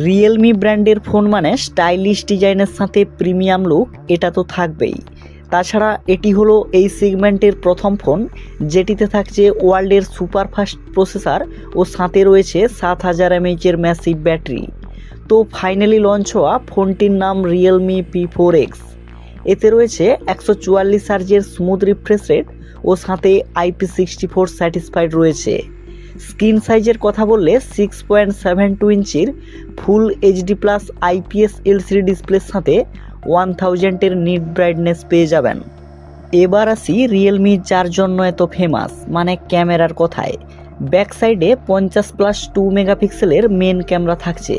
Realme ব্র্যান্ডের phone মানে stylish ডিজাইনের সাথে প্রিমিয়াম লুক, এটা তো থাকবেই। তাছাড়া এটি হলো এই সেগমেন্টের প্রথম ফোন যেটিতে থাকছে ওয়ার্ল্ডের সুপারফাস্ট প্রসেসর ও সাথে রয়েছে 7000 mAh-এর ম্যাসিভ ব্যাটারি। তো ফাইনালি লঞ্চ হওয়া ফোনটির নাম রিয়েলমি P4X। এতে রয়েছে 144 হার্জের স্মুথ রিফ্রেশ রেট ও সাথে IP64 স্যাটিসফাইড রয়েছে। স্ক্রিন সাইজের কথা বললে 6.72 ইঞ্চির full HD plus IPS LCD ডিসপ্লের সাথে 1000-এর নিট ব্রাইটনেস পেয়ে যাবেন। এবার আসি রিয়েলমি যার জন্য এত ফেমাস মানে ক্যামেরার কথায়। ব্যাক সাইডে 50+2 মেগাপিক্সেলের মেন ক্যামেরা থাকছে,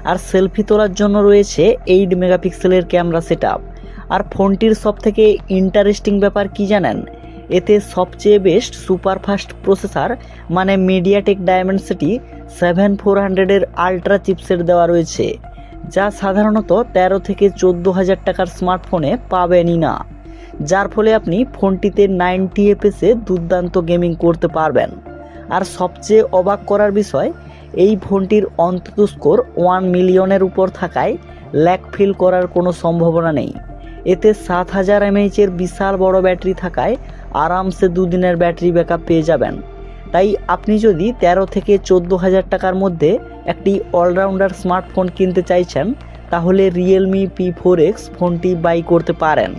আর সেলফি তোলার জন্য রয়েছে 8 মেগাপিক্সেলের ক্যামেরা সেটআপ। আর ফোনটির সবথেকে ইন্টারেস্টিং ব্যাপার কি জানেন? এতে সবচেয়ে বেস্ট সুপারফাস্ট প্রসেসর মানে মিডিয়াটেক ডায়মেনসিটি 7400-এর আলট্রা চিপসেট দেওয়া রয়েছে, যা সাধারণত 13 থেকে 14,000 টাকার স্মার্টফোনে পাবেনই না। যার ফলে আপনি ফোনটিতে 90 FPS-এ দুর্দান্ত গেমিং করতে পারবেন। আর সবচেয়ে অবাক করার বিষয়, এই ফোনটির অন্তত স্কোর 1 মিলিয়নের উপর থাকায় ল্যাগ ফিল করার কোনো সম্ভাবনা নেই। এতে 7000 mAh-এর বিশাল বড় ব্যাটারি থাকায় আরামসে 2 দিনের ব্যাটারি ব্যাকআপ পেয়ে যাবেন। তাই আপনি যদি 13 থেকে 14,000 টাকার মধ্যে একটি অলরাউন্ডার স্মার্টফোন কিনতে চাইছেন, তাহলে রিয়েলমি P4X ফোনটি বাই করতে পারেন।